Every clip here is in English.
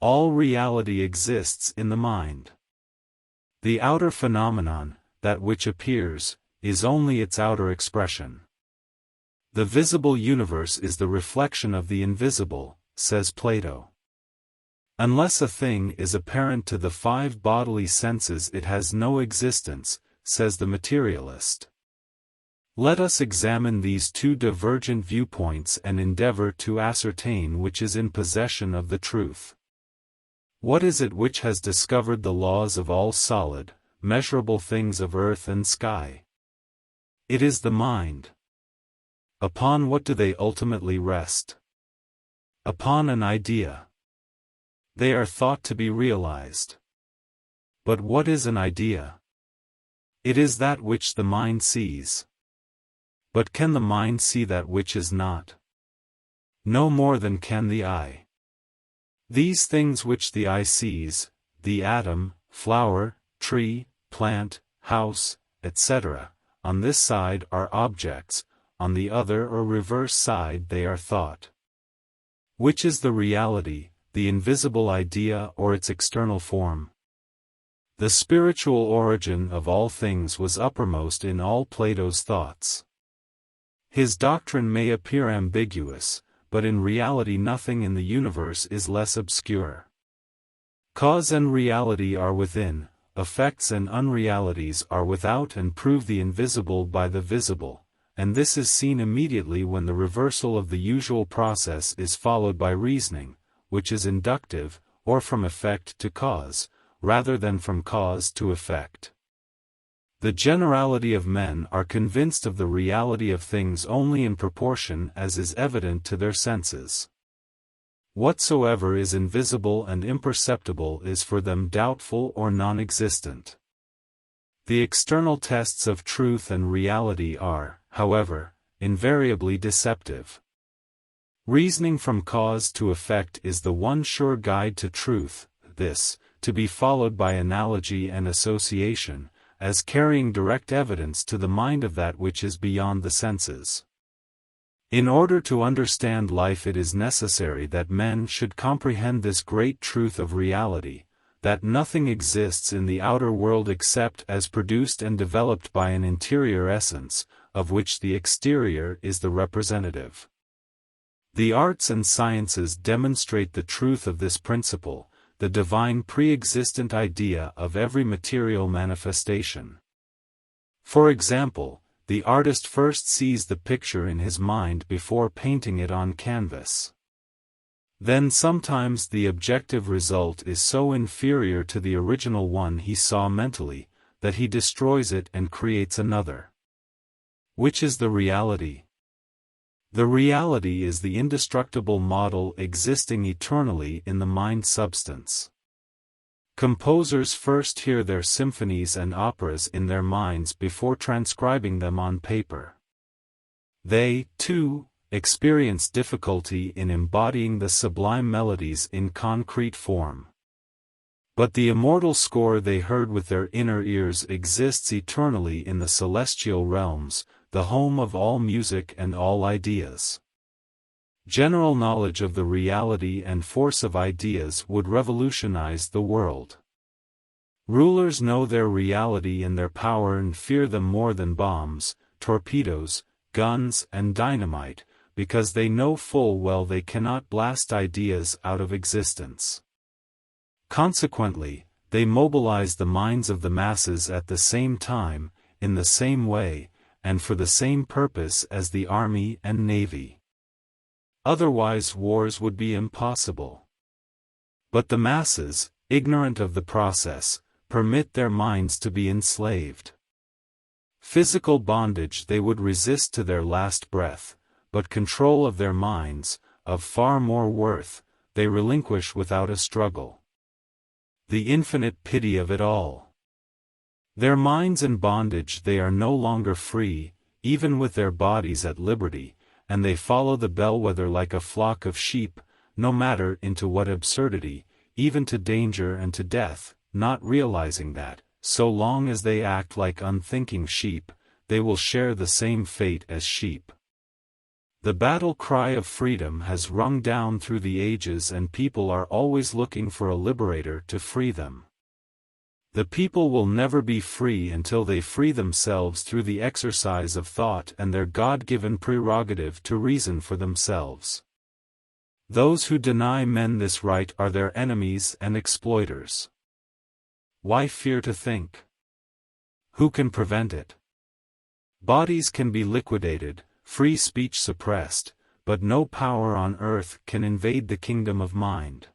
All reality exists in the mind. The outer phenomenon, that which appears, is only its outer expression. The visible universe is the reflection of the invisible, says Plato. Unless a thing is apparent to the five bodily senses, it has no existence, says the materialist. Let us examine these two divergent viewpoints and endeavor to ascertain which is in possession of the truth. What is it which has discovered the laws of all solid, measurable things of earth and sky? It is the mind. Upon what do they ultimately rest? Upon an idea. They are thought to be realized. But what is an idea? It is that which the mind sees. But can the mind see that which is not? No more than can the eye. These things which the eye sees, the atom, flower, tree, plant, house, etc., on this side are objects, on the other or reverse side they are thought. Which is the reality, the invisible idea or its external form? The spiritual origin of all things was uppermost in all Plato's thoughts. His doctrine may appear ambiguous, but in reality nothing in the universe is less obscure. Cause and reality are within, effects and unrealities are without, and prove the invisible by the visible, and this is seen immediately when the reversal of the usual process is followed by reasoning, which is inductive, or from effect to cause, rather than from cause to effect. The generality of men are convinced of the reality of things only in proportion as is evident to their senses. Whatsoever is invisible and imperceptible is for them doubtful or non-existent. The external tests of truth and reality are, however, invariably deceptive. Reasoning from cause to effect is the one sure guide to truth, this, to be followed by analogy and association, as carrying direct evidence to the mind of that which is beyond the senses. In order to understand life, it is necessary that men should comprehend this great truth of reality, that nothing exists in the outer world except as produced and developed by an interior essence, of which the exterior is the representative. The arts and sciences demonstrate the truth of this principle, the divine pre-existent idea of every material manifestation. For example, the artist first sees the picture in his mind before painting it on canvas. Then sometimes the objective result is so inferior to the original one he saw mentally, that he destroys it and creates another. Which is the reality? The reality is the indestructible model existing eternally in the mind substance. Composers first hear their symphonies and operas in their minds before transcribing them on paper. They, too, experience difficulty in embodying the sublime melodies in concrete form. But the immortal score they heard with their inner ears exists eternally in the celestial realms, the home of all music and all ideas. General knowledge of the reality and force of ideas would revolutionize the world. Rulers know their reality and their power and fear them more than bombs, torpedoes, guns and dynamite, because they know full well they cannot blast ideas out of existence. Consequently, they mobilize the minds of the masses at the same time, in the same way, and for the same purpose as the army and navy. Otherwise wars would be impossible. But the masses, ignorant of the process, permit their minds to be enslaved. Physical bondage they would resist to their last breath, but control of their minds, of far more worth, they relinquish without a struggle. The infinite pity of it all! Their minds in bondage, they are no longer free, even with their bodies at liberty, and they follow the bellwether like a flock of sheep, no matter into what absurdity, even to danger and to death, not realizing that, so long as they act like unthinking sheep, they will share the same fate as sheep. The battle cry of freedom has rung down through the ages, and people are always looking for a liberator to free them. The people will never be free until they free themselves through the exercise of thought and their God-given prerogative to reason for themselves. Those who deny men this right are their enemies and exploiters. Why fear to think? Who can prevent it? Bodies can be liquidated, free speech suppressed, but no power on earth can invade the kingdom of mind.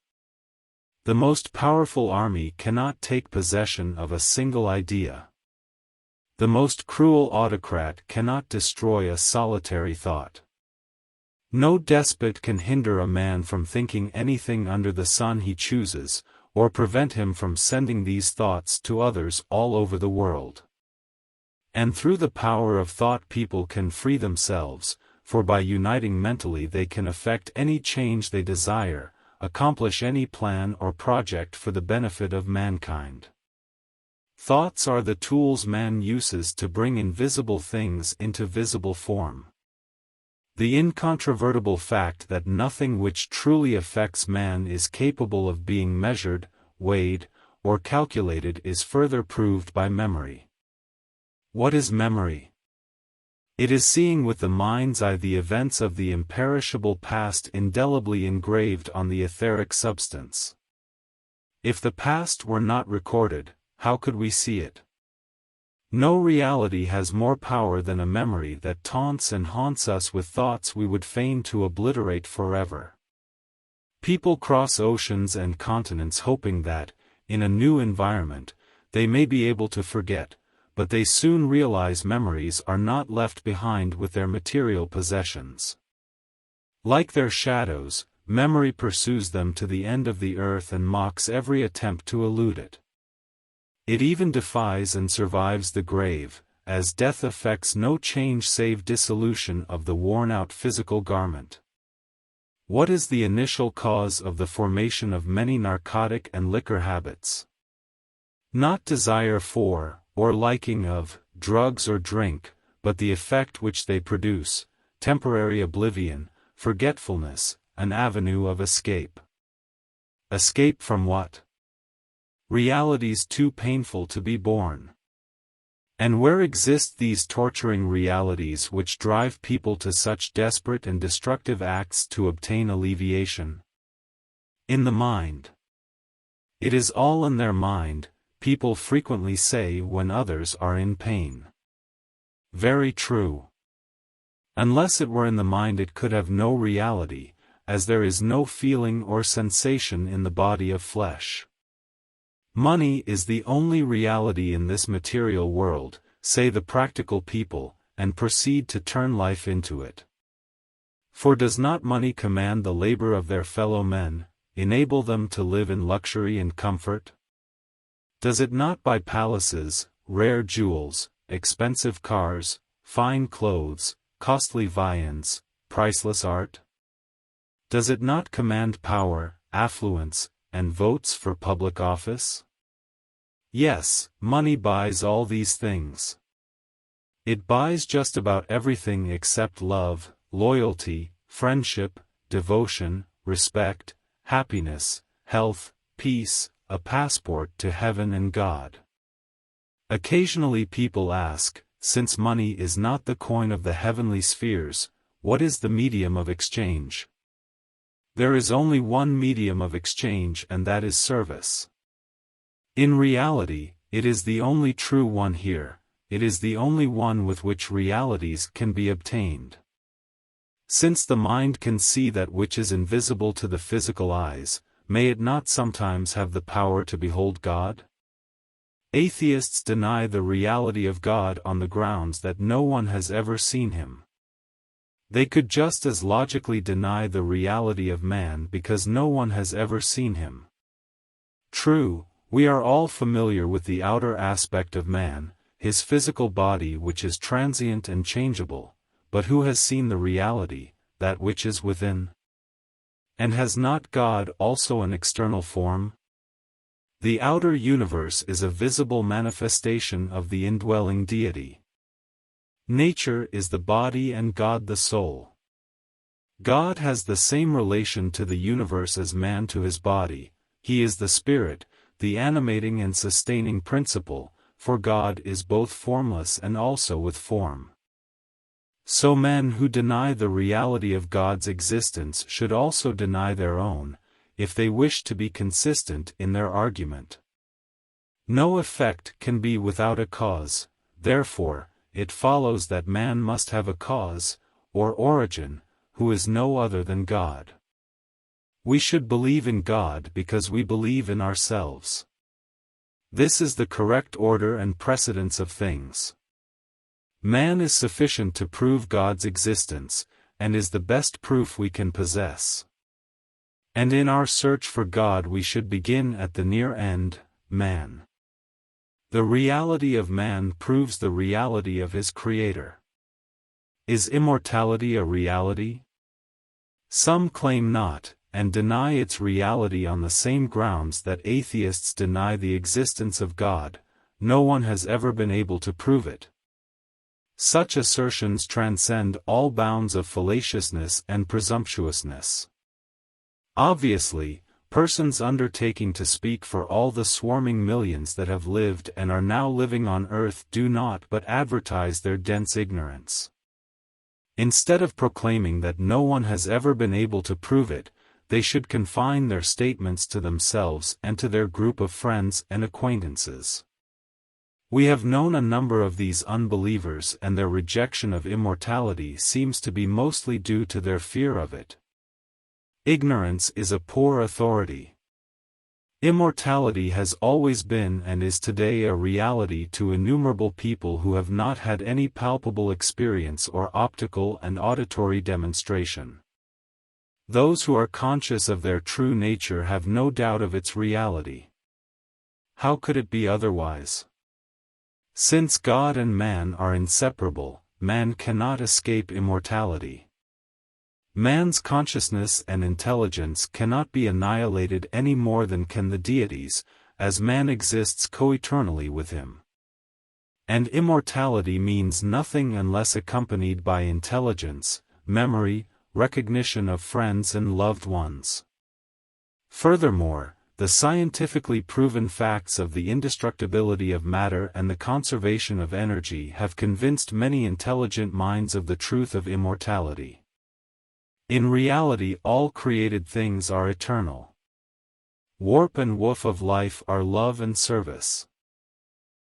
The most powerful army cannot take possession of a single idea. The most cruel autocrat cannot destroy a solitary thought. No despot can hinder a man from thinking anything under the sun he chooses, or prevent him from sending these thoughts to others all over the world. And through the power of thought people can free themselves, for by uniting mentally they can effect any change they desire, accomplish any plan or project for the benefit of mankind. Thoughts are the tools man uses to bring invisible things into visible form. The incontrovertible fact that nothing which truly affects man is capable of being measured, weighed, or calculated is further proved by memory. What is memory? It is seeing with the mind's eye the events of the imperishable past indelibly engraved on the etheric substance. If the past were not recorded, how could we see it? No reality has more power than a memory that taunts and haunts us with thoughts we would fain to obliterate forever. People cross oceans and continents hoping that, in a new environment, they may be able to forget, but they soon realize memories are not left behind with their material possessions. Like their shadows, memory pursues them to the end of the earth and mocks every attempt to elude it. It even defies and survives the grave, as death effects no change save dissolution of the worn-out physical garment. What is the initial cause of the formation of many narcotic and liquor habits? Not desire for, or liking of, drugs or drink, but the effect which they produce, temporary oblivion, forgetfulness, an avenue of escape. Escape from what? Realities too painful to be borne. And where exist these torturing realities which drive people to such desperate and destructive acts to obtain alleviation? In the mind. It is all in their mind, people frequently say when others are in pain. Very true. Unless it were in the mind it could have no reality, as there is no feeling or sensation in the body of flesh. Money is the only reality in this material world, say the practical people, and proceed to turn life into it. For does not money command the labor of their fellow men, enable them to live in luxury and comfort? Does it not buy palaces, rare jewels, expensive cars, fine clothes, costly viands, priceless art? Does it not command power, affluence, and votes for public office? Yes, money buys all these things. It buys just about everything except love, loyalty, friendship, devotion, respect, happiness, health, peace, a passport to heaven and God. Occasionally people ask, since money is not the coin of the heavenly spheres, what is the medium of exchange? There is only one medium of exchange, and that is service. In reality, it is the only true one here, it is the only one with which realities can be obtained. Since the mind can see that which is invisible to the physical eyes, may it not sometimes have the power to behold God? Atheists deny the reality of God on the grounds that no one has ever seen him. They could just as logically deny the reality of man because no one has ever seen him. True, we are all familiar with the outer aspect of man, his physical body which is transient and changeable, but who has seen the reality, that which is within? And has not God also an external form? The outer universe is a visible manifestation of the indwelling deity. Nature is the body and God the soul. God has the same relation to the universe as man to his body. He is the spirit, the animating and sustaining principle, for God is both formless and also with form. So men who deny the reality of God's existence should also deny their own, if they wish to be consistent in their argument. No effect can be without a cause, therefore, it follows that man must have a cause, or origin, who is no other than God. We should believe in God because we believe in ourselves. This is the correct order and precedence of things. Man is sufficient to prove God's existence, and is the best proof we can possess. And in our search for God we should begin at the near end, man. The reality of man proves the reality of his Creator. Is immortality a reality? Some claim not, and deny its reality on the same grounds that atheists deny the existence of God. No one has ever been able to prove it. Such assertions transcend all bounds of fallaciousness and presumptuousness. Obviously, persons undertaking to speak for all the swarming millions that have lived and are now living on earth do not but advertise their dense ignorance. Instead of proclaiming that no one has ever been able to prove it, they should confine their statements to themselves and to their group of friends and acquaintances. We have known a number of these unbelievers, and their rejection of immortality seems to be mostly due to their fear of it. Ignorance is a poor authority. Immortality has always been and is today a reality to innumerable people who have not had any palpable experience or optical and auditory demonstration. Those who are conscious of their true nature have no doubt of its reality. How could it be otherwise? Since God and man are inseparable, man cannot escape immortality. Man's consciousness and intelligence cannot be annihilated any more than can the deities, as man exists co-eternally with him. And immortality means nothing unless accompanied by intelligence, memory, recognition of friends and loved ones. Furthermore, the scientifically proven facts of the indestructibility of matter and the conservation of energy have convinced many intelligent minds of the truth of immortality. In reality, all created things are eternal. Warp and woof of life are love and service.